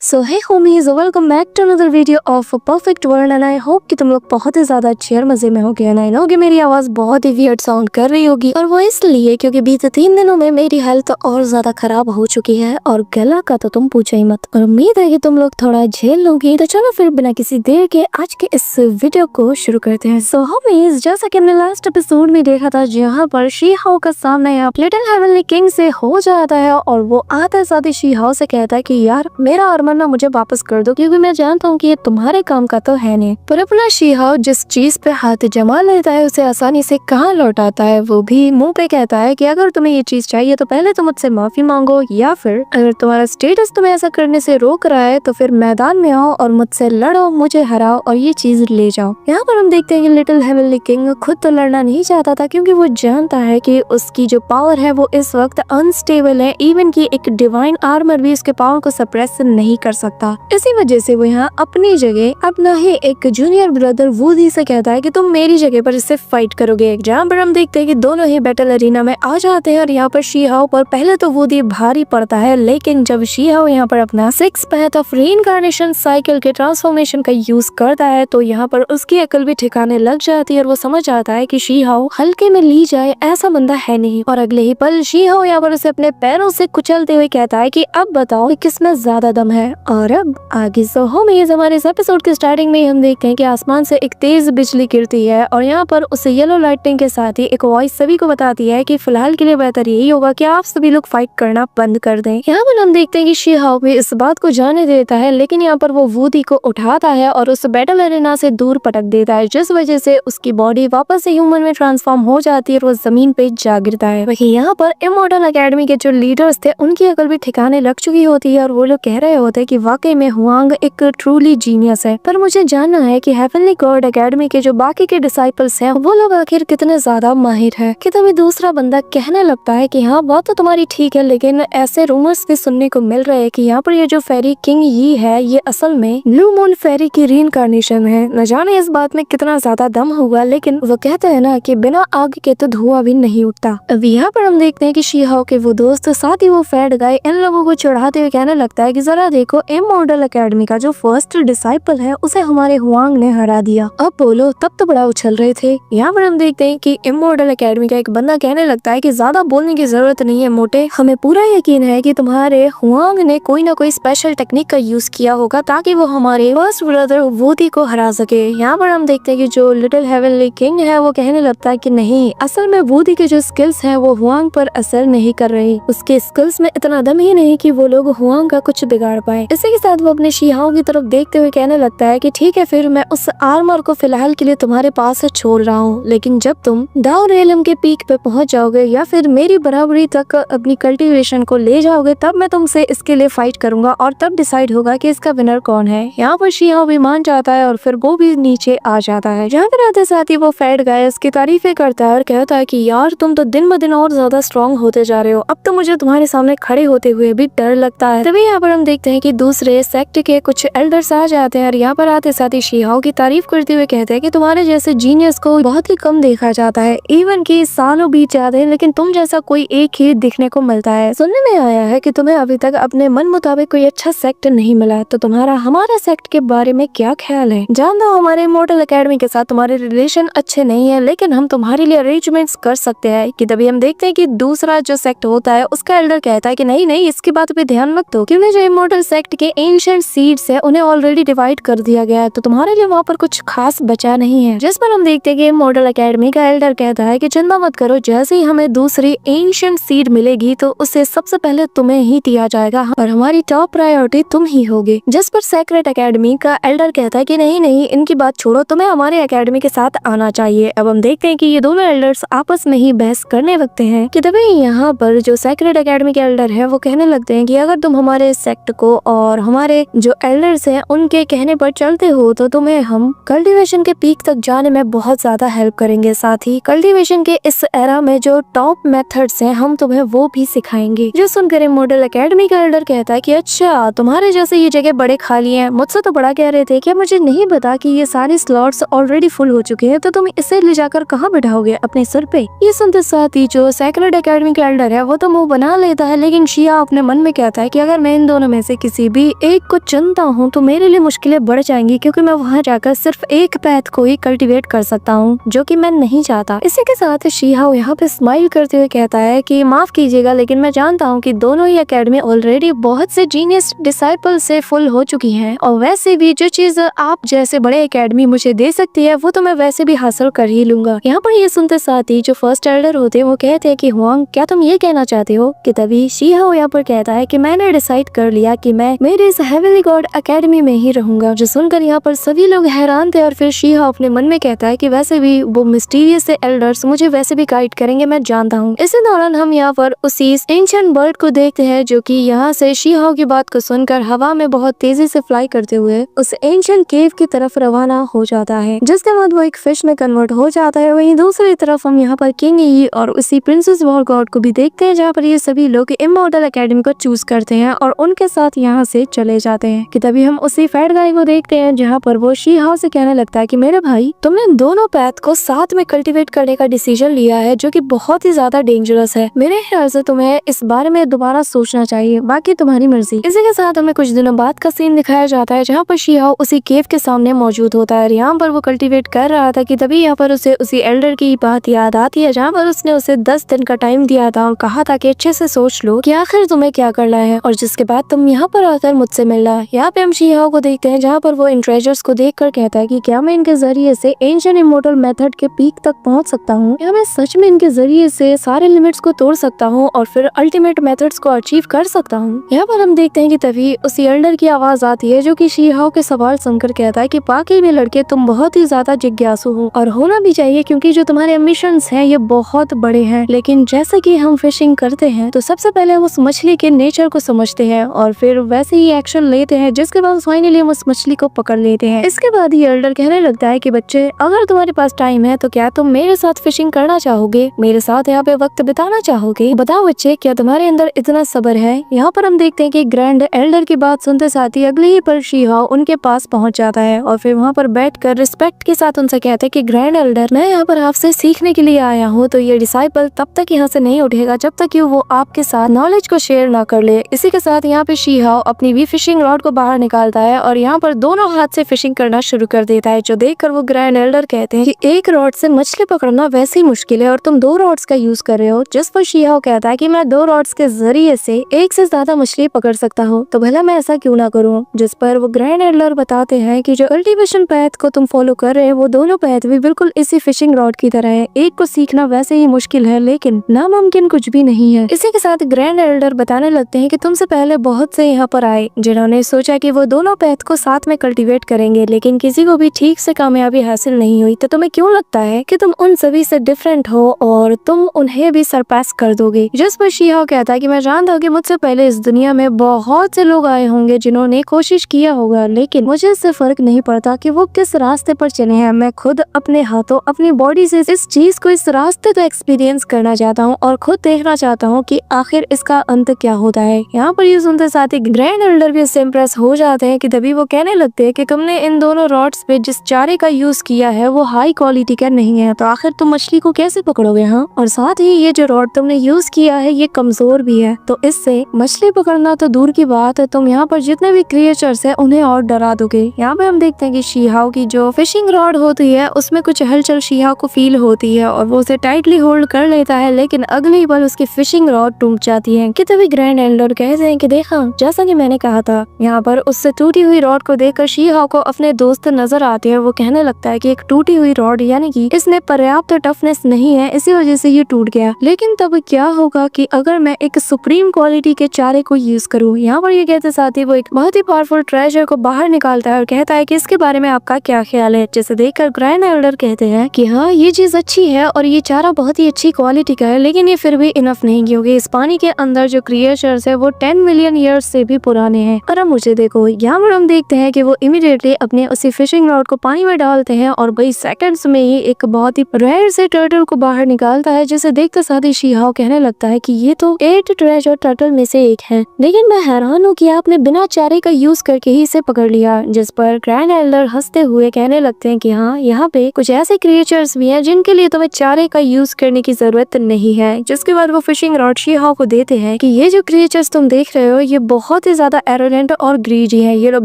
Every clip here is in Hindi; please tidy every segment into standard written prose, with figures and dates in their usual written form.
So hey homies, welcome back to another video of perfect world and I hope कि तुम लोग बहुत ही ज्यादा अच्छे और मजे में होगे। एंड आई नो कि मेरी आवाज बहुत ही वियर्ड साउंड कर रही होगी और वो इसलिए क्योंकि बीते 3 दिनों में मेरी हेल्थ और ज्यादा खराब हो चुकी है और गला का तो तुम पूछो ही मत। और उम्मीद है कि तुम लोग थोड़ा झेल लोगी। तो चलो फिर बिना किसी देर के आज के इस वीडियो को शुरू करते हैं। सो होमीज, जैसा कि हमने लास्ट एपिसोड में देखा था जहाँ पर शी हाओ का सामना यहाँ लिटिल हेवनली किंग से हो जाता है और वो आते साथ ही शी हाओ से कहता है कि यार मेरा आर्मर ना मुझे वापस कर दो, क्योंकि मैं जानता हूँ कि ये तुम्हारे काम का तो है नहीं। पर अपना शी हाओ जिस चीज पे हाथ जमा लेता है उसे आसानी से कहाँ लौटाता है, वो भी मुंह पे कहता है कि अगर तुम्हें ये चीज चाहिए तो पहले तुम मुझसे माफी मांगो, या फिर अगर तुम्हारा स्टेटस तुम्हें ऐसा करने से रोक रहा है तो फिर मैदान में आओ और मुझसे लड़ो, मुझे हराओ और ये चीज ले जाओ। यहाँ पर हम देखते हैं कि लिटिल हेवनली किंग खुद तो लड़ना नहीं चाहता था, क्योंकि वो जानता है कि उसकी जो पावर है वो इस वक्त अनस्टेबल है। इवन की एक डिवाइन आर्मर भी उसके पावर को सप्रेस नहीं कर सकता। इसी वजह से वो यहाँ अपनी जगह अपना ही एक जूनियर ब्रदर वूडी से कहता है कि तुम मेरी जगह पर इससे फाइट करोगे। जहाँ पर हम देखते हैं कि दोनों ही बैटल अरीना में आ जाते हैं और यहाँ पर शी हाओ पर पहले तो वूडी भारी पड़ता है, लेकिन जब शी हाओ यहाँ पर अपना 6 पैथ ऑफ रीइंकार्नेशन साइकिल के ट्रांसफॉर्मेशन का यूज करता है तो यहाँ पर उसकी अकल भी ठिकाने लग जाती है और वो समझ आता है कि शी हाओ हल्के में ली जाए ऐसा बंदा है नहीं। और अगले ही पल शी हाओ यहाँ पर उसे अपने पैरों से कुचलते हुए कहता है कि अब बताओ कि किसमें ज्यादा दम है। और अब आगे सो होमीज, हमारे इस एपिसोड के स्टार्टिंग में हम देखते हैं कि आसमान से एक तेज बिजली गिरती है और यहाँ पर उस येलो लाइटिंग के साथ ही एक वॉइस सभी को बताती है कि फिलहाल के लिए बेहतर यही होगा कि आप सभी लोग फाइट करना बंद कर दें। यहाँ पर हम देखते हैं कि शी हाओ भी इस बात को जाने देता है, लेकिन यहाँ पर वो वूडी को उठाता है और उस बैटल एरिना से दूर पटक देता है, जिस वजह से उसकी बॉडी वापस से ह्यूमन में ट्रांसफॉर्म हो जाती है और वो जमीन पे जा गिरता है। वही यहाँ पर इमॉर्टल एकेडमी के जो लीडर्स थे उनकी अकल भी ठिकाने लग चुकी होती है और वो लोग कह रहे होते हैं कि वाकई में हुआंग एक ट्रूली जीनियस है। पर मुझे जानना है कि हेवनली गॉड एकेडमी के जो बाकी के डिसाइपल्स हैं वो लोग आखिर कितने ज्यादा माहिर है। कि तभी दूसरा बंदा कहने लगता है कि हाँ बात तो तुम्हारी ठीक है, लेकिन ऐसे रूमर्स भी सुनने को मिल रहे हैं कि यहाँ पर ये जो फेरी किंग ही है ये असल में ब्लू मून फेरी की रीइंकार्नेशन है। न जाने इस बात में कितना ज्यादा दम होगा, लेकिन वो कहते हैं ना कि बिना आग के तो धुआं भी नहीं उठता। अब यहाँ पर हम देखते हैं कि शी हाओ के वो दोस्त साथ ही वो फैड गाय इन लोगों को चढ़ाते हुए कहने लगता है कि जरा देखो, इमॉर्टल एकेडमी का जो फर्स्ट डिसाइपल है उसे हमारे हुआंग ने हरा दिया। अब बोलो, तब तो बड़ा उछल रहे थे। यहाँ पर हम देखते हैं कि इमॉर्टल एकेडमी का एक बंदा कहने लगता है कि ज्यादा बोलने की जरूरत नहीं है मोटे, हमें पूरा यकीन है कि तुम्हारे हुआंग ने कोई ना कोई स्पेशल टेक्निक का यूज किया होगा ताकि वो हमारे फर्स्ट ब्रदर वूडी को हरा सके। यहाँ पर हम देखते हैं कि जो लिटिल हेवनली किंग है वो कहने लगता है कि नहीं, असल में वूडी के जो स्किल्स हैं वो हुआंग पर असर नहीं कर रही, उसके स्किल्स में इतना दम ही नहीं कि वो लोग हुआंग का कुछ बिगाड़ पाए। इसी के साथ वो अपने शी हाओ की तरफ देखते हुए कहने लगता है कि ठीक है, फिर मैं उस आर्मर को फिलहाल के लिए तुम्हारे पास से छोड़ रहा हूँ, लेकिन जब तुम दाओ रेलम के पीक पे पहुंच जाओगे या फिर मेरी बराबरी तक अपनी कल्टीवेशन को ले जाओगे तब मैं तुमसे इसके लिए फाइट करूंगा और तब डिसाइड होगा कि इसका विनर कौन है। यहाँ पर शी हाओ भी मान जाता है और फिर वो भी नीचे आ जाता है। जहाँ पर आते साथ ही वो फैड गाय उसकी तारीफें करता है और कहता है कि यार तुम तो दिन ब दिन और ज्यादा स्ट्रॉन्ग होते जा रहे हो, अब तो मुझे तुम्हारे सामने खड़े होते हुए भी डर लगता है। तभी यहाँ पर हम देखते हैं कि दूसरे सेक्ट के कुछ एल्डर्स आ जाते हैं और यहाँ पर आते साथ ही शी हाओ की तारीफ करते हुए कहते हैं कि तुम्हारे जैसे जीनियस को बहुत ही कम देखा जाता है, इवन की सालों बीत जाते हैं लेकिन तुम जैसा कोई एक ही दिखने को मिलता है। सुनने में आया है कि तुम्हें अभी तक अपने मन मुताबिक कोई अच्छा सेक्ट नहीं मिला, तो तुम्हारा हमारा सेक्ट के बारे में क्या ख्याल है? जानता हूँ हमारे इमॉर्टल एकेडमी के साथ तुम्हारे रिलेशन अच्छे नहीं है, लेकिन हम तुम्हारे लिए अरेंजमेंट्स कर सकते हैं। कि तभी हम देखते हैं कि दूसरा जो सेक्ट होता है उसका एल्डर कहता है कि नहीं नहीं, इसकी बात पे ध्यान मत दो, क्योंकि जो इमॉर्टल सेक्ट के एंशिएंट सीड्स है उन्हें ऑलरेडी डिवाइड कर दिया गया है, तो तुम्हारे लिए वहाँ पर कुछ खास बचा नहीं है। जिस पर हम देखते हैं कि इमॉर्टल एकेडमी का एल्डर कहता है कि चिंता मत करो, जैसे ही हमें दूसरी एंशिएंट सीड मिलेगी तो उसे सबसे पहले तुम्हें ही दिया जाएगा और हमारी टॉप प्रायोरिटी तुम ही होगी। जिस पर सेक्रेट एकेडमी का एल्डर कहता है कि नहीं नहीं, इनकी बात छोड़ो, तुम्हें हमारे एकेडमी के साथ आना चाहिए। अब हम देखते हैं कि ये दोनों एल्डर्स आपस में ही बहस करने लगते हैं। कि तभी यहाँ पर जो सेक्रेट एकेडमी के एल्डर है वो कहने लगते हैं कि अगर तुम हमारे सेक्ट को और हमारे जो एल्डर्स हैं उनके कहने पर चलते हो तो तुम्हें हम कल्टीवेशन के पीक तक जाने में बहुत ज्यादा हेल्प करेंगे, साथ ही कल्टीवेशन के इस एरा में जो टॉप मेथड्स हैं हम तुम्हें वो भी सिखाएंगे। जो सुनकर मॉडल एकेडमी का एल्डर कहता है कि अच्छा, तुम्हारे जैसे ये जगह बड़े खाली हैं, मुझसे तो बड़ा कह रहे थे, क्या मुझे नहीं पता कि ये सारे स्लॉट्स ऑलरेडी फुल हो चुके हैं, तो तुम इसे ले जाकर कहाँ बिठाओगे, अपने सर पे? ये सुनते साथ ही जो सेक्रेट एकेडमी का एल्डर है वो तो मुंह बना लेता है, लेकिन शिया अपने मन में कहता है कि अगर मैं इन दोनों में से किसी किसी भी एक को चुनता हूँ तो मेरे लिए मुश्किलें बढ़ जाएंगी, क्योंकि मैं वहाँ जाकर सिर्फ एक पैथ को ही कल्टीवेट कर सकता हूँ जो कि मैं नहीं चाहता। इसी के साथ शीहाओ यहाँ पे स्माइल करते हुए कहता है कि माफ कीजिएगा, लेकिन मैं जानता हूँ कि दोनों ही एकेडमी ऑलरेडी बहुत से जीनियस डिसाइपल से फुल हो चुकी हैं, और वैसे भी जो चीज आप जैसे बड़े एकेडमी मुझे दे सकती है वो तो मैं वैसे भी हासिल कर ही लूंगा। यहाँ पर ये सुनते साथ ही जो फर्स्ट एल्डर होते हैं वो कहते हैं कि हुआंग, क्या तुम ये कहना चाहते हो? कि तभी शीहाओ यहाँ पर कहता है कि मैंने डिसाइड कर लिया कि मैं मेरे इस हेवनली गॉड एकेडमी में ही रहूंगा। जो सुनकर यहाँ पर सभी लोग हैरान थे, और फिर शीहाओ अपने मन में कहता है कि वैसे भी वो मिस्टीरियस से एल्डर्स मुझे वैसे भी गाइड करेंगे, मैं जानता हूँ। इसी दौरान हम यहाँ पर उसी एंशिएंट बर्ड को देखते हैं जो कि यहाँ से शीहाओ की बात को सुनकर हवा में बहुत तेजी से फ्लाई करते हुए उस एंशिएंट केव की तरफ रवाना हो जाता है, जिसके बाद वो एक फिश में कन्वर्ट हो जाता है। वहीं दूसरी तरफ हम यहाँ पर किंग यी और उसी प्रिंसेस वॉर गॉड को भी देखते हैं, जहाँ पर ये सभी लोग इमॉर्टल एकेडमी को चूज करते हैं और उनके साथ यहाँ से चले जाते हैं। कि तभी हम उसी फैट गाय को देखते हैं, जहाँ पर वो शीहाओ से कहने लगता है कि मेरे भाई, तुमने दोनों पैथ को साथ में कल्टीवेट करने का डिसीजन लिया है जो कि बहुत ही ज्यादा डेंजरस है। मेरे ख्याल से तुम्हें इस बारे में दोबारा सोचना चाहिए, बाकी तुम्हारी मर्जी। इसी के साथ हमें कुछ दिनों बाद का सीन दिखाया जाता है, जहाँ पर शीहाओ उसी केव के सामने मौजूद होता है। यहाँ पर वो कल्टीवेट कर रहा था कि तभी यहाँ पर उसे उसी एल्डर की बात याद आती है, जहाँ पर उसने उसे 10 दिन का टाइम दिया था और कहा था कि अच्छे से सोच लो कि आखिर तुम्हें क्या करना है, और जिसके बाद तुम यहाँ पर आकर मुझसे मिलना। यहाँ पे हम शीहाओ को देखते हैं, जहाँ पर वो इन ट्रेजर्स को देखकर कहता है कि क्या मैं इनके जरिए से एंशिएंट इमॉर्टल मेथड के पीक तक पहुँच सकता हूँ, या मैं सच में इनके जरिए से सारे लिमिट्स को तोड़ सकता हूँ और फिर अल्टीमेट मेथड्स को अचीव कर सकता हूँ। यहाँ पर हम देखते हैं कि तभी उसी एल्डर की आवाज आती है, जो कि शीहाओ के सवाल सुनकर कहता है कि बाकी में लड़के तुम बहुत ही ज्यादा जिज्ञासु हो, और होना भी चाहिए, क्योंकि जो तुम्हारे एम्बिशंस हैं ये बहुत बड़े हैं। लेकिन जैसे कि हम फिशिंग करते हैं तो सबसे पहले उस मछली के नेचर को समझते हैं और फिर वैसे ही एक्शन लेते हैं, जिसके बाद फाइनली हम उस मछली को पकड़ लेते हैं। इसके बाद ही एल्डर कहने लगता है कि बच्चे, अगर तुम्हारे पास टाइम है तो क्या तुम मेरे साथ फिशिंग करना चाहोगे, मेरे साथ यहाँ पे वक्त बिताना चाहोगे? बताओ बच्चे, क्या तुम्हारे अंदर इतना सब्र है? यहाँ पर हम देखते हैं कि ग्रैंड एल्डर की बात सुनते साथ ही अगले ही पल शीहाओ उनके पास पहुंच जाता है और फिर वहाँ पर बैठकर रिस्पेक्ट के साथ उनसे कहते हैं कि ग्रैंड एल्डर, मैं यहाँ पर आपसे सीखने के लिए आया हूँ, तो ये डिसाइपल तब तक यहाँ से नहीं उठेगा जब तक कि वो आपके साथ नॉलेज को शेयर ना कर ले। इसी के साथ यहाँ पे शीहाओ अपनी भी फिशिंग रॉड को बाहर निकालता है और यहाँ पर दोनों हाथ से फिशिंग करना शुरू कर देता है, जो देखकर वो ग्रैंड एल्डर कहते हैं कि एक रॉड से मछली पकड़ना वैसे ही मुश्किल है और तुम 2 रॉड्स का यूज कर रहे हो। जिस पर शीहाओ कहता है कि मैं 2 रॉड्स के जरिए से एक से ज्यादा मछली पकड़ सकता हूँ, तो भला मैं ऐसा क्यों ना करूँ? जिस पर वो ग्रैंड एल्डर बताते हैं कि जो कल्टीवेशन पैथ को तुम फॉलो कर रहे हो वो दोनों पैथ भी बिल्कुल इसी फिशिंग रॉड की तरह है। एक को सीखना वैसे ही मुश्किल है, लेकिन नामुमकिन कुछ भी नहीं है। इसी के साथ ग्रैंड एल्डर बताने लगते हैं कि तुमसे पहले बहुत से यहाँ पर आए जिन्होंने सोचा कि वो दोनों पैथ को साथ में कल्टीवेट करेंगे, लेकिन किसी को भी ठीक से कामयाबी हासिल नहीं हुई। तो तुम्हें क्यों लगता है कि तुम उन सभी से डिफरेंट हो और तुम उन्हें भी सरपास कर दोगे? जिस पर शीहाओ कहता है कि मैं जानता हूँ कि मुझसे पहले इस दुनिया में बहुत से लोग आए होंगे जिन्होंने कोशिश किया होगा, लेकिन मुझे इससे फर्क नहीं पड़ता कि वो किस रास्ते पर चले हैं। मैं खुद अपने हाथों अपनी बॉडी से इस चीज को, इस रास्ते को एक्सपीरियंस करना चाहता हूँ और खुद देखना चाहता हूँ कि आखिर इसका अंत क्या होता है। यहाँ पर ये सुनते साथ ही ग्रैंड एल्डर भी इससे इम्प्रेस हो जाते हैं कि तभी वो कहने लगते हैं कि तुमने इन दोनों रॉड्स पे जिस चारे का यूज किया है वो हाई क्वालिटी का नहीं है, तो आखिर तुम मछली को कैसे पकड़ोगे? हाँ, और साथ ही ये जो रॉड तुमने यूज किया है ये कमजोर भी है, तो इससे मछली पकड़ना तो दूर की बात है, तुम यहाँ पर जितने भी क्रिएचर्स है उन्हें और डरा दोगे। यहाँ पे हम देखते हैं कि शीहाओ की जो फिशिंग रॉड होती है उसमें कुछ हलचल शीहाओ को फील होती है और वो उसे टाइटली होल्ड कर लेता है, लेकिन अगली बार उसकी फिशिंग रॉड टूट जाती है। कि तभी ग्रैंड एल्डर कहते हैं कि देखा, जैसा कि मैंने कहा था। यहाँ पर उससे टूटी हुई रॉड को देखकर शीहाओ को अपने दोस्त नजर आते हैं। वो कहने लगता है कि एक टूटी हुई रॉड यानी कि इसने पर्याप्त टफनेस नहीं है, इसी वजह से ये टूट गया। लेकिन तब क्या होगा कि अगर मैं एक सुप्रीम क्वालिटी के चारे को यूज करूँ? यहाँ पर ये कहते साथ ही वो एक बहुत ही पावरफुल ट्रेजर को बाहर निकालता है और कहता है कि इसके बारे में आपका क्या ख्याल है? जिसे देखकर ग्रैंड एल्डर कहते हैं कि हाँ, ये चीज अच्छी है और ये चारा बहुत ही अच्छी क्वालिटी का है, लेकिन ये फिर भी इनफ नहीं, क्योंकि इस पानी के अंदर जो क्रिएचर्स है वो 10 मिलियन ईयर्स से भी पुराने हैं। और अब मुझे देखो, यहाँ पर हम देखते हैं कि वो इमीडिएटली अपने उसी फिशिंग रॉड को पानी में डालते हैं और वही सेकंड्स में ही एक बहुत ही रेयर से टर्टल को बाहर निकालता है, जिसे देखते साथ ही शीहाओ कहने लगता है कि ये तो 8 ट्रेजर टर्टल में से एक है, लेकिन मैं हैरान हूँ कि आपने बिना चारे का यूज करके ही इसे पकड़ लिया। जिस पर ग्रैंड एल्डर हंसते हुए कहने लगते हैं कि हाँ, यहाँ पे कुछ ऐसे क्रिएचर्स भी हैं जिनके लिए तुम्हें चारे का यूज करने की जरूरत नहीं है। जिसके बाद वो फिशिंग रॉड शीहाओ को देते हैं कि ये जो क्रिएचर्स तुम देख रहे हो ये बहुत बहुत ही ज्यादा एरोगेंट और ग्रीडी है। ये लोग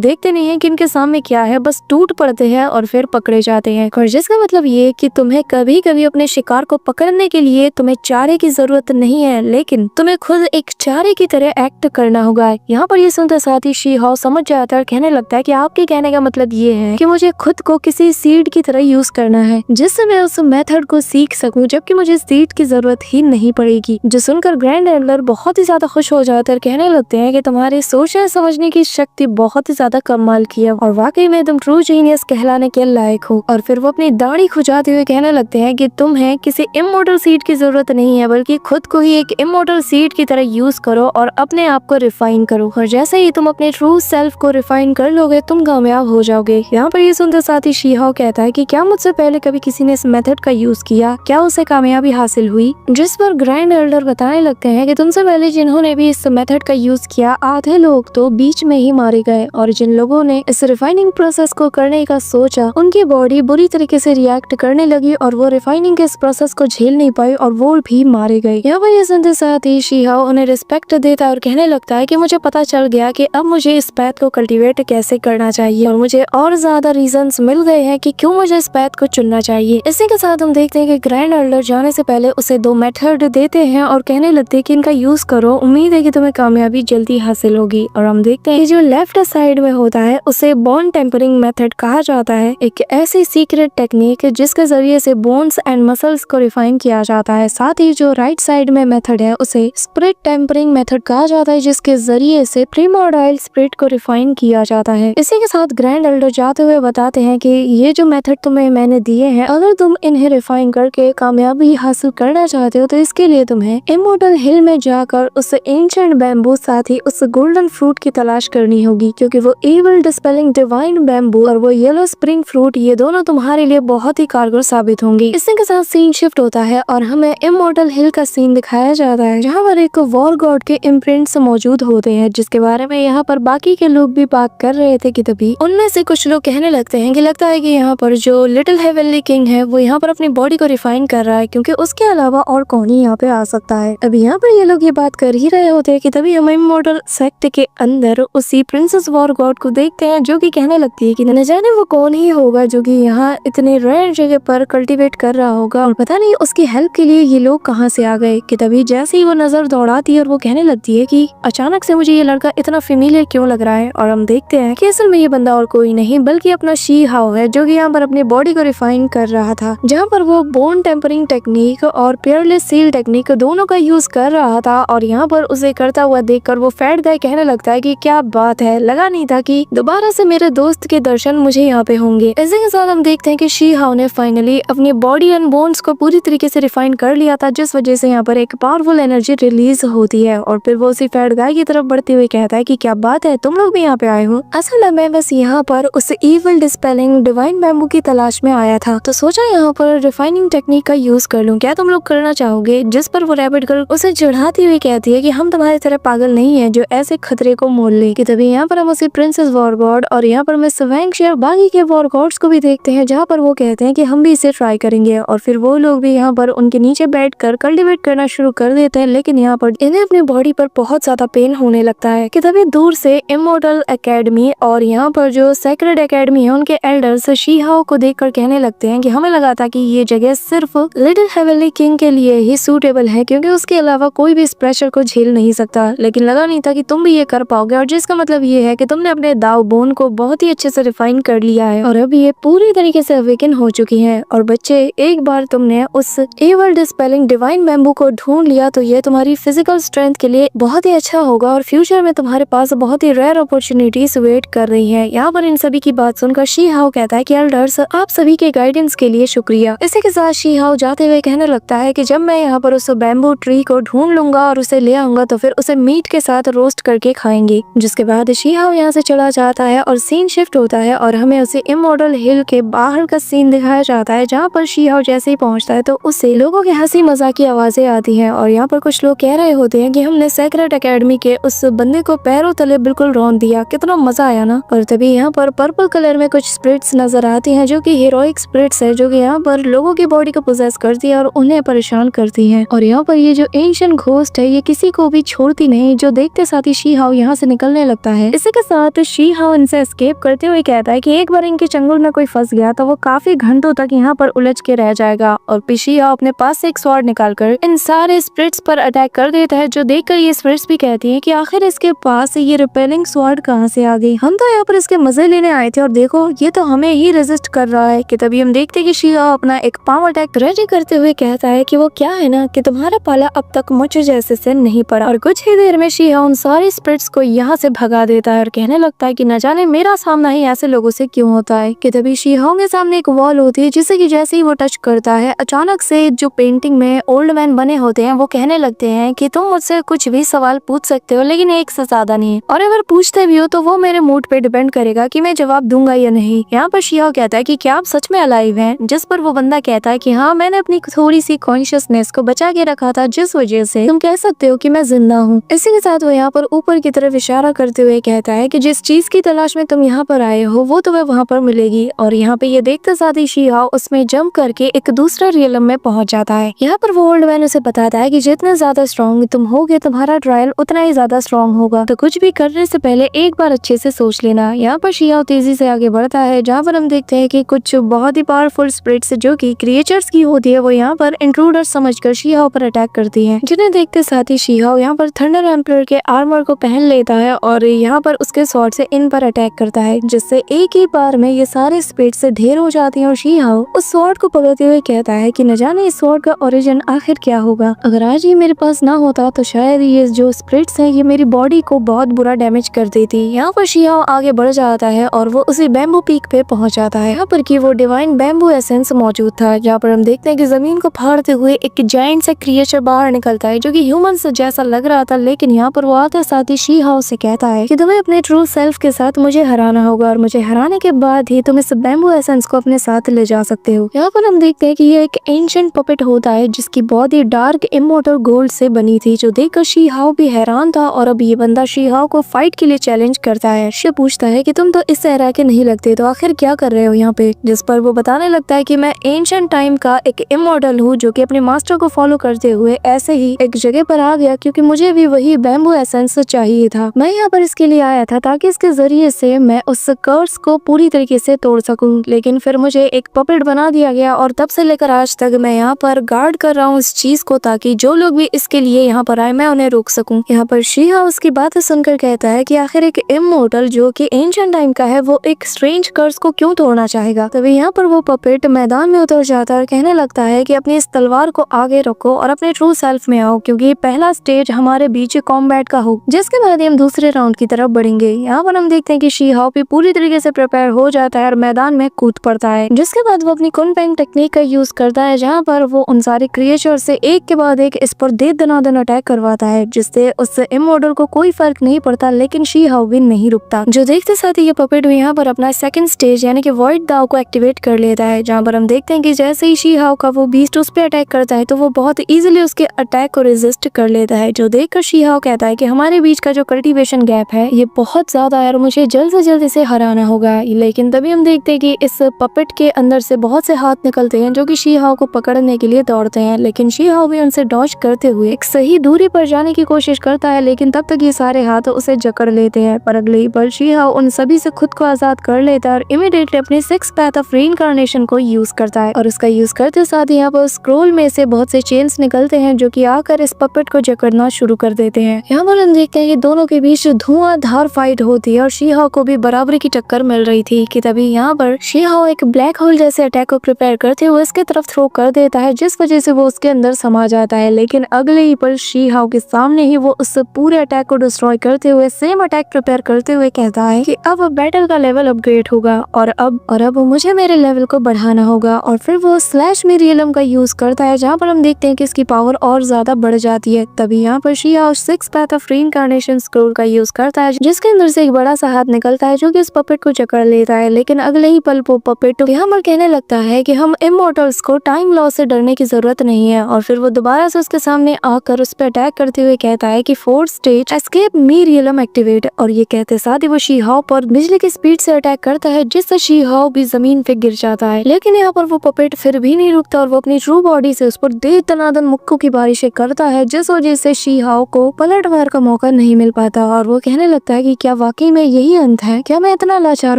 देखते नहीं है कि इनके सामने क्या है, बस टूट पड़ते हैं और फिर पकड़े जाते हैं। और जिसका मतलब ये कि तुम्हें कभी कभी अपने शिकार को पकड़ने के लिए तुम्हें चारे की जरूरत नहीं है, लेकिन तुम्हें खुद एक चारे की तरह एक्ट करना होगा। यहाँ पर ये सुनते साथ ही शी हाओ समझ जाता है और कहने लगता है कि आपके कहने का मतलब ये है कि मुझे खुद को किसी सीड की तरह यूज करना है, जिससे मैं उस मेथड को सीख सकूं, जबकि मुझे सीड की जरूरत ही नहीं पड़ेगी। जो सुनकर ग्रैंड एल्डर बहुत ही ज्यादा खुश हो जाते हैं और कहने लगते हैं कि तुम्हारे सोचने समझने की शक्ति बहुत ही ज्यादा कमाल की है और वाकई में तुम ट्रू जीनियस कहलाने के लायक हो। और फिर वो अपनी दाढ़ी खुजाते हुए कहने लगते हैं कि तुम्हें किसी इमॉर्टल सीड की जरूरत नहीं है, बल्कि खुद को ही एक इमॉर्टल सीड की तरह यूज करो और अपने आप को रिफाइन करो। और जैसे ही तुम अपने ट्रू सेल्फ को रिफाइन कर लोगे, तुम कामयाब हो जाओगे। यहाँ पर ये सुनते साथ ही शी हाओ कहता है कि क्या मुझसे पहले कभी किसी ने इस मेथड का यूज किया, क्या उसे कामयाबी हासिल हुई? जिस पर ग्रैंड एल्डर बताने लगते हैं कि तुमसे पहले जिन्होंने भी इस मेथड का यूज किया, आधे लोग तो बीच में ही मारे गए, और जिन लोगों ने इस रिफाइनिंग प्रोसेस को करने का सोचा, उनकी बॉडी बुरी तरीके से रिएक्ट करने लगी और वो रिफाइनिंग के इस प्रोसेस को झेल नहीं पाई और वो भी मारे गए। यहाँ पर ये सुनते साथ ही शी हाओ उन्हें रिस्पेक्ट देता है और कहने लगता है कि मुझे पता चल गया कि अब मुझे इस पैथ को कल्टीवेट कैसे करना चाहिए, और मुझे और ज्यादा रीजंस मिल गए हैं कि क्यों मुझे इस पैथ को चुनना चाहिए। इसी के साथ हम देखते हैं कि ग्रैंड एल्डर जाने से पहले उसे 2 मेथड देते हैं और कहने लगते हैं कि इनका यूज करो, उम्मीद है कि तुम्हें कामयाबी जल्दी हासिल होगी। और हम देखते हैं कि जो लेफ्ट साइड में होता है उसे बोन टेम्परिंग मेथड कहा जाता है, एक ऐसी सीक्रेट टेक्निक जिसके जरिए से बोन्स एंड मसल्स को रिफाइन किया जाता है। साथ ही जो राइट साइड में मेथड है उसे स्पिरिट टेम्परिंग मेथड कहा जाता है, जिसके जरिए से प्रीमोर्डाइल स्पिरिट को रिफाइन किया जाता है। इसी के साथ ग्रैंड एल्डर जाते हुए बताते हैं कि ये जो मेथड तुम्हें मैंने दिए हैं, अगर तुम इन्हें रिफाइन करके कामयाबी हासिल करना चाहते हो तो इसके लिए तुम्हें इमॉर्टल हिल में जाकर उस एंशिएंट बैम्बू, साथ ही उस गोल्डन फ्रूट की तलाश करनी होगी, क्योंकि वो एविल डिस्पेलिंग डिवाइन बैम्बू और वो येलो स्प्रिंग फ्रूट, ये दोनों तुम्हारे लिए बहुत ही कारगर साबित होंगी। इसी के साथ सीन शिफ्ट होता है और हमें इमॉर्टल हिल का सीन दिखाया जाता है, जहाँ पर एक वॉर गॉड के इम्प्रिंट्स मौजूद होते हैं, जिसके बारे में यहाँ पर बाकी के लोग भी बात कर रहे थे कि तभी उनमें से कुछ लोग कहने लगते हैं कि लगता है कि यहाँ पर जो लिटिल हेवनली किंग है वो यहाँ पर अपनी बॉडी को रिफाइन कर रहा है, क्योंकि उसके अलावा और कौन ही यहाँ पे आ सकता है। अभी यहाँ पर ये लोग ये बात कर ही रहे होते हैं कि तभी हम इमॉर्टल सेक्ट के अंदर उसी प्रिंसेस वॉर गॉड को देखते हैं, जो कि कहने लगती है कि न जाने वो कौन ही होगा जो कि यहाँ इतने रेयर जगह पर कल्टीवेट कर रहा होगा, और पता नहीं उसकी हेल्प के लिए ये लोग कहाँ से आ गए। कि तभी जैसे ही वो नजर दौड़ाती है और वो कहने लगती है कि अचानक से मुझे ये लड़का इतना फेमिलियर क्यों लग रहा है, और हम देखते हैं कि असल में ये बंदा और कोई नहीं बल्कि अपना शी हाओ है, जो कि यहाँ पर अपनी बॉडी को रिफाइन कर रहा था, जहाँ पर वो बोन टेम्परिंग टेक्निक और पेयरलेस सील टेक्निक दोनों का यूज कर रहा था। और यहाँ पर उसे करता हुआ देखकर वो फैट गाय कहने लगता है कि क्या बात है, लगा नहीं था कि दोबारा से मेरे दोस्त के दर्शन मुझे यहाँ पे होंगे। इसी के साथ हम देखते हैं कि शी हाओ ने फाइनली अपनी बॉडी एंड बोन्स को पूरी तरीके से रिफाइन कर लिया था, जिस वजह से यहाँ पर एक पावरफुल एनर्जी रिलीज होती है। और फिर वो उसी फैट गाय की तरफ बढ़ते हुए कहता है कि क्या बात है, तुम लोग भी यहाँ पे आए हो? असल में बस यहाँ पर उस इविल डिस्पेलिंग डिवाइन बैम्बू की तलाश में आया था, तो सोचा यहाँ पर रिफाइनिंग टेक्निक का यूज कर लूं, क्या तुम लोग करना चाहोगे? जिस पर वो रैबिट गर्ल उसे चढ़ाती हुई कहती है कि हम तुम्हारी तरह पागल नहीं है जो ऐसे खतरे को मोल ले। कि तभी यहाँ पर हम उसे प्रिंसेस वॉर गॉड और यहाँ पर मिस वैंक्स और बाकी के वॉर गॉड्स को भी देखते हैं, जहाँ पर वो कहते हैं कि हम भी इसे ट्राई करेंगे। और फिर वो लोग भी यहाँ पर उनके नीचे बैठ कर कल्टिवेट करना शुरू कर देते हैं, लेकिन यहाँ पर इन्हें अपनी बॉडी पर बहुत ज्यादा पेन होने लगता है। कि तभी दूर से इमॉर्टल एकेडमी और यहाँ पर जो सेक्रेड एकेडमी है उनके एल्डर्स शी हाओ को देखकर कहने लगते हैं कि हमें लगा था कि ये जगह सिर्फ लिटिल हेवनली किंग के लिए ही सूटेबल है, क्योंकि उसके अलावा कोई भी इस प्रेशर को झेल नहीं सकता, लेकिन लगा नहीं था कि तुम भी ये कर पाओगे। और जिसका मतलब ये है कि तुमने अपने दाव बोन को बहुत ही अच्छे से रिफाइन कर लिया है और अब ये पूरी तरीके से अवेकन हो चुकी हैं। और बच्चे, एक बार तुमने उस एविल डिस्पेलिंग डिवाइन बैम्बू को ढूंढ लिया तो ये तुम्हारी फिजिकल स्ट्रेंथ के लिए बहुत ही अच्छा होगा और फ्यूचर में तुम्हारे पास बहुत ही रेयर अपॉर्चुनिटीज वेट कर रही है। यहाँ पर इन सभी की बात सुनकर शी हाओ कहता है कि एल्डर्स, आप सभी के गाइडेंस के लिए शुक्रिया। इसी के साथ शी हाओ जाते हुए कहने लगता है कि जब मैं यहाँ पर उस बैम्बू ट्री को ढूंढ लूंगा और उसे ले आऊंगा तो फिर उसे मीट के साथ रोस्ट करके खाएंगे। जिसके बाद शी हाओ यहाँ से चला जाता है और सीन शिफ्ट होता है और हमें उसे इमॉर्टल हिल के बाहर का सीन दिखाया जाता है, जहाँ पर शी हाओ जैसे ही पहुँचता है तो उससे लोगों के हंसी मजाक की आवाजें आती हैं। और यहाँ पर कुछ लोग कह रहे होते हैं कि हमने सेक्रेट एकेडमी के उस बंदे को पैरों तले बिल्कुल रौंद दिया, कितना मजा आया ना। और तभी यहाँ पर पर्पल कलर में कुछ स्पिरिट्स नजर आती हैं, जो कि हीरोइक स्पिरिट्स है, जो कि यहाँ पर लोगों की बॉडी को पोजेस करती है और उन्हें परेशान करती है। और यहाँ पर ये जो एंशिएंट घोस्ट है ये किसी को भी छोड़ती नहीं, जो देखते साथ ही शी हाओ यहाँ से निकलने लगता है। इसी के साथ शी हाओ इनसे एस्केप करते हुए कहता है कि एक बार इनके चंगुल में कोई फंस गया तो वो काफी घंटों तक यहाँ पर उलझ के रह जाएगा। और फिर शी हाओ अपने पास से एक स्वॉर्ड निकालकर इन सारे स्पिरिट्स पर अटैक कर देता है, जो देखकर ये स्पिरिट्स भी कहती हैं कि आखिर इसके पास ये रिपेलिंग स्वॉर्ड कहाँ से आ गई, हम तो यहाँ पर इसके मजे लेने आए थे और देखो ये तो हमें ही रेजिस्ट कर रहा है। कि तभी हम देखते हैं कि शी हाओ अपना एक पाम अटैक रेडी करते हुए कहता है कि वो क्या है ना कि तुम्हारा पाला अब तक मुझ जैसे से नहीं पड़ा। और कुछ ही देर में शी हाओ उन सारे स्पिरिट्स को यहाँ से भगा देता है और कहने लगता है कि न जाने मेरा सामना ही ऐसे लोगों से क्यों होता है। कि तभी शी हाओ के सामने एक वॉल होती है जिसे कि जैसे ही वो टच करता है अचानक से जो पेंटिंग में ओल्ड मैन बने होते हैं वो कहने लगते हैं कि तुम मुझसे कुछ भी सवाल पूछ सकते हो लेकिन एक से ज्यादा नहीं, और अगर पूछते भी हो तो वो मेरे मूड पे डिपेंड करेगा कि मैं जवाब दूंगा या नहीं। यहाँ पर शी हाओ कहता है कि क्या आप सच में अलाइव हैं, जिस पर वो बंदा कहता है कि हाँ मैंने अपनी थोड़ी सी कॉन्शियसनेस को बचा के रखा था जिस वजह से तुम कह सकते हो कि मैं जिंदा हूँ। इसी के साथ वो यहाँ पर ऊपर की तरफ इशारा करते हुए कहता है कि जिस चीज की तलाश में तुम यहाँ पर आए हो वो तुम्हें वहाँ पर मिलेगी। और यहाँ पे ये देखते साथ ही शी हाओ उसमें जंप करके एक दूसरा रियलम में पहुंच जाता है। यहाँ पर वो ओल्ड मैन उसे बताता है कि जितने ज्यादा स्ट्रॉन्ग तुम होगे तुम्हारा ट्रायल उतना ही ज्यादा स्ट्रॉन्ग होगा, तो कुछ भी करने से पहले एक बार अच्छे से सोच लेना। यहाँ पर शी हाओ तेजी से आगे बढ़ता है जहाँ पर हम देखते हैं कि कुछ बहुत ही पावरफुल स्पिरिट्स जो कि क्रिएचर्स की होती है वो यहाँ पर इंट्रूडर समझकर शी हाओ पर अटैक करती हैं, जिन्हें देखते साथ ही शी हाओ यहाँ पर थंडर एम्परर के आर्मर को पहन लेता है और यहाँ पर उसके स्वॉर्ड से इन पर अटैक करता है, जिससे एक ही बार में ये सारे स्पिरिट्स से ढेर हो जाती हैं। और शी हाओ उस स्वॉर्ड को पकड़ते हुए कहता है कि न जाने इस स्वॉर्ड का ओरिजिन आखिर क्या होगा, अगर आज ये मेरे पास ना होता तो शायद ये जो स्पिरिट्स हैं ये मेरी बॉडी को बहुत बुरा डैमेज कर देती। यहाँ पर शी हाओ आगे बढ़ जाता है और वो उसी बैम्बू पीक पे पहुंच जाता है, यहाँ पर कि वो डिवाइन बैम्बू एसेंस मौजूद था। जहाँ पर हम देखते हैं कि जमीन को फाड़ते हुए एक जायंट सा क्रिएचर बाहर निकलता है जो कि ह्यूमन से जैसा लग रहा था, लेकिन यहाँ पर वो आते साथ ही शी हाओ से कहता है कि तुम्हें अपने ट्रू सेल्फ के साथ मुझे हराना होगा और मुझे हराने के बाद ही तुम इस बैम्बू एसेंस को अपने साथ ले जा सकते हो। यहाँ पर हम देखते हैं कि ये एक एंशिएंट पपेट होता है जिसकी बॉडी डार्क इमोर्टल गोल्ड से बनी थी, जो देखकर शी हाओ भी हैरान था। और अब ये बंदा शी हाओ को फाइट के लिए चैलेंज करता है। शी पूछता है कि तुम तो इस एरा के नहीं लगते, तो आखिर क्या कर रहे हो यहाँ पे, जिस पर वो बताने लगता है कि मैं एंशिएंट टाइम का एक इमॉर्टल हूँ जो कि अपने मास्टर को फॉलो करते हुए ऐसे ही एक जगह पर आ गया क्योंकि मुझे भी वही बैम्बू एसेंस चाहिए था। मैं यहाँ पर इसके लिए आया था ताकि इसके जरिए से मैं उस कर्स को पूरी तरीके से तोड़ सकूं, लेकिन फिर मुझे एक पपेट बना दिया गया और तब से लेकर आज तक मैं यहाँ पर गार्ड कर रहा हूँ इस चीज को, ताकि जो लोग भी इसके लिए यहाँ पर आए मैं उन्हें रोक सकूं। यहाँ पर शी हाओ उसकी बातें सुनकर कहता है कि आखिर एक इमॉर्टल जो कि एंशिएंट टाइम का है वो एक स्ट्रेंज कर्स को क्यों तोड़ना चाहेगा। तभी यहाँ पर वो पपेट मैदान में उतर जाता है और कहने लगता है कि अपनी इस तलवार को आगे रखो और अपने ट्रू सेल्फ में आओ, क्योंकि पहला स्टेज हमारे बीच कॉम्बैट का हो, जिसके बाद हम दूसरे राउंड की तरफ बढ़ेंगे। यहाँ पर हम देखते हैं कि शी हाओ भी पूरी तरीके से प्रिपेयर हो जाता है और मैदान में कूद पड़ता है, जिसके बाद वो अपनी कुनपेंग टेक्निक का यूज करता है, जहाँ पर वो उन सारे क्रिएचर से एक के बाद एक इस पर दे दनादन अटैक करवाता है, जिससे उस इमॉर्टल को कोई फर्क नहीं पड़ता, लेकिन शी हाओ भी नहीं रुकता। जो देखते साथ ही ये पपेट यहाँ पर अपना सेकंड स्टेज यानी कि वॉइड दाव को एक्टिवेट कर लेता है, जहाँ पर हम देखते हैं कि जैसे ही शी हाओ का वो बीस्ट उस पे अटैक करता है तो वो बहुत इजीली उसके अटैक को रेजिस्ट कर लेता है। जो देखकर शी हाओ कहता है कि हमारे बीच का जो कल्टीवेशन गैप है ये बहुत ज्यादा है और मुझे जल्द से जल्द इसे हराना होगा। लेकिन तभी हम देखते हैं कि इस पपेट के अंदर से बहुत से हाथ निकलते हैं जो कि शी हाओ को पकड़ने के लिए दौड़ते हैं, लेकिन शी हाओ भी उनसे डॉज करते हुए एक सही दूरी पर जाने की कोशिश करता है, लेकिन तब तक ये सारे हाथ उसे जकड़ लेते हैं। पर अगले ही पल शी हाओ उन सभी से खुद को आजाद कर लेता है और इमीडिएटली अपने 6 पैथ ऑफ रीइंकार्नेशन को यूज करता है और उसका यूज करते साथ ही यहाँ पर स्क्रोल में से बहुत से चेन्स निकलते हैं जो कि आकर इस पपेट को जकड़ना शुरू कर देते हैं। यहाँ पर हम देखते हैं कि दोनों के बीच धुआंधार फाइट होती है और शी हाओ को भी बराबरी की टक्कर मिल रही थी। कि तभी यहाँ पर शी हाओ एक ब्लैक होल जैसे अटैक को प्रिपेयर करते हुए उसके तरफ थ्रो कर देता है, जिस वजह से वो उसके अंदर समा जाता है, लेकिन अगले ही पल शी हाओ के सामने ही वो उस पूरे अटैक को डिस्ट्रॉय करते हुए सेम अटैक प्रिपेयर करते हुए कहता है कि अब बैटल का लेवल अपग्रेड होगा और अब मुझे मेरे लेवल को बढ़ाना होगा। और फिर वो स्लैश मिरियलम का यूज करता है, जहाँ पर हम देखते हैं कि इसकी पावर और ज्यादा बढ़ जाती है। तभी यहाँ पर शी हाओ 6 पैथ ऑफ रीइंकार्नेशन स्क्रोल का यूज करता है, जिसके अंदर से एक बड़ा सा हाथ निकलता है जो कि इस पपेट को जकड़ लेता है, लेकिन अगले ही पल वो पपेट यहाँ पर कहने लगता है कि हम इमॉर्टल्स को टाइम लॉस से डरने की जरूरत नहीं है। और फिर वो दोबारा से उसके सामने आकर उस पर अटैक करते हुए कहता है कि 4th स्टेज एस्केप मिरियलम एक्टिवेट, और ये कहते साथ ही वो शी हाओ पर बिजली की स्पीड से अटैक करता है, जिससे शी हाओ भी जमीन पे गिर जाता है। लेकिन यहाँ पर वो पपेट फिर भी नहीं रुकता और वो अपनी ट्रू बॉडी से उस पर दे दनादन मुक्कों की बारिशें करता है, जिस वजह से शी हाओ को पलटवार का मौका नहीं मिल पाता और वो कहने लगता है कि क्या वाकई में यही अंत है, क्या मैं इतना लाचार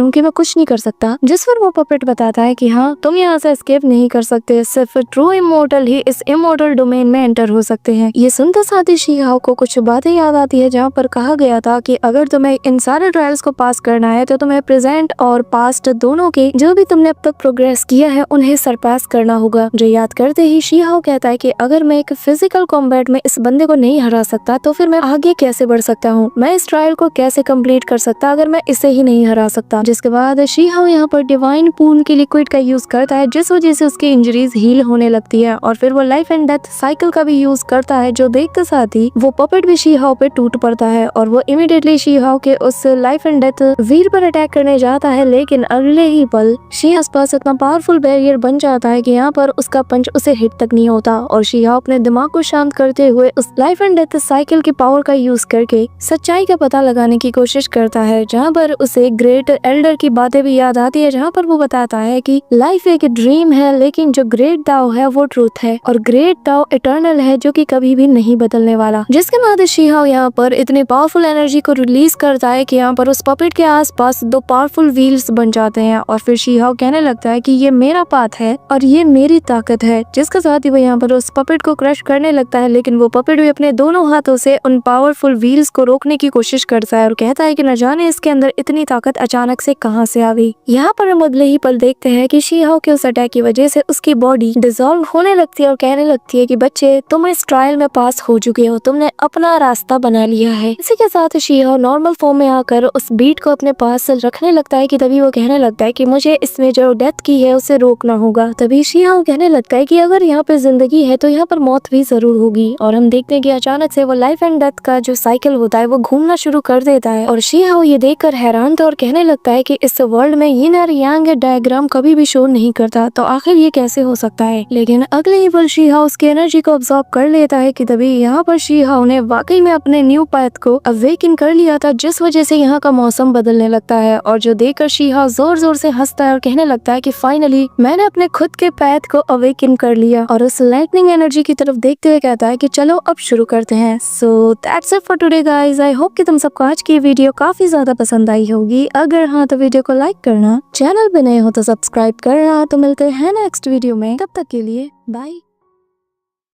हूँ कि मैं कुछ नहीं कर सकता। जिस पर वो पपेट बताता है कि हाँ, तुम यहाँ से एस्केप नहीं कर सकते, सिर्फ ट्रू इमोर्टल ही इस इमोर्टल डोमेन में एंटर हो सकते हैं। ये सुनते साथ ही शी-हाओ को कुछ बातें याद आती है जहाँ पर कहा गया था कि अगर तुम्हें इन सारे ट्रायल्स को पास करना है तो तुम्हें प्रेजेंट और पास्ट दोनों के जो भी तुमने अब तक प्रोग्रेस किया है उन्हें सरपास करना होगा। जो याद करते ही शी-हाओ कहता है कि अगर मैं एक फिजिकल कॉम्बैट में इस बंदे को नहीं हरा सकता तो फिर मैं आगे कैसे बढ़ सकता हूँ, मैं इस ट्रायल को कैसे कंप्लीट कर सकता अगर मैं इसे ही नहीं हरा सकता। जिसके बाद शी-हाओ यहाँ पर डिवाइन पूल की लिक्विड का यूज करता है जिस वजह से उसकी इंजरीज हील होने लगती है और फिर वो लाइफ एंड डेथ साइकिल का भी यूज करता है, जो देखते साथ ही वो पपेट भी शी-हाओ पे टूट पड़ता है और वो इमीडिएटली शी-हाओ के उस लाइफ एंड डेथ वीर पर अटैक करने जाता है। लेकिन अगले ही पल शी आसपास इतना पावरफुल बैरियर बन जाता है कि यहाँ पर उसका पंच उसे हिट तक नहीं होता और शी-हाओ अपने दिमाग को शांत करते हुए उस लाइफ एंड डेथ साइकिल की पावर का यूज करके सच्चाई का पता लगाने की कोशिश करता है, जहाँ पर उसे ग्रेट एल्डर की बातें भी याद आती है, जहाँ पर वो बताता है कि लाइफ एक ड्रीम है लेकिन जो ग्रेट दाओ है वो ट्रूथ है और ग्रेट दाओ इटर्नल है जो कि कभी भी नहीं बदलने वाला। जिसके बाद शी-हाओ यहाँ पर इतनी पावरफुल एनर्जी को रिलीज करता है कि यहाँ पर उस पपेट के आसपास दो पावरफुल व्हील्स बन जाते हैं और फिर शी-हाओ कहने लगता है कि ये मेरा पाथ है और ये मेरी ताकत है। जिसके साथ ही वो यहाँ पर उस पपेट को क्रश करने लगता है, लेकिन वो पपेट भी अपने दोनों हाथों से उन पावरफुल व्हील्स को रोकने की कोशिश करता है और कहता है कि न जाने इसके अंदर इतनी ताकत अचानक से कहां से आ गई। यहाँ पर हम अगले ही पल देखते हैं कि शी-हाओ के उस अटैक की वजह से उसकी बॉडी डिसॉल्व होने लगती है और कहने लगती है कि बच्चे, तुम इस ट्रायल में पास हो चुके हो, तुमने अपना रास्ता बना लिया है। इसी के साथ शी-हाओ नॉर्मल फॉर्म में आकर उस बीट को अपने पास रखने लगता है कि तभी वो कहने लगता है कि मुझे इसमें जो डेथ की है उसे रोकना होगा। तभी शी-हाओ कहने लगता है कि अगर यहाँ पे जिंदगी है तो यहाँ पर मौत भी जरूर होगी और हम देखते हैं कि अचानक से वो लाइफ एंड डेथ का जो साइकिल होता है वो घूमना शुरू कर देता है और शी-हाओ ये देखकर हैरान था और कहने लगता है कि इस वर्ल्ड में यिन और यांग डायग्राम कभी भी शो नहीं करता, तो आखिर ये कैसे हो सकता है। लेकिन अगले ही पल शी-हाओ उसकी एनर्जी को अब्सॉर्ब कर लेता है कि तभी यहाँ पर शी-हाओ ने वाकई में अपने न्यू पाथ को अवेकन कर लिया था, जिस वजह से यहाँ का मौसम बदलने लगता है और जो देखकर शी-हाओ जोर जोर से हंसता है और कहने लगता है कि फाइनली मैंने अपने खुद के पाथ को अवेकन कर लिया और उस लाइटनिंग एनर्जी की तरफ देखते हुए कहता है कि चलो अब शुरू करते हैं। So that's it for today guys. I hope कि तुम सबको आज की वीडियो काफी ज्यादा पसंद आई होगी। अगर हाँ तो वीडियो को लाइक करना, चैनल पे नए हो तो सब्सक्राइब करना। तो मिलते हैं नेक्स्ट वीडियो में, तब तक के लिए बाय।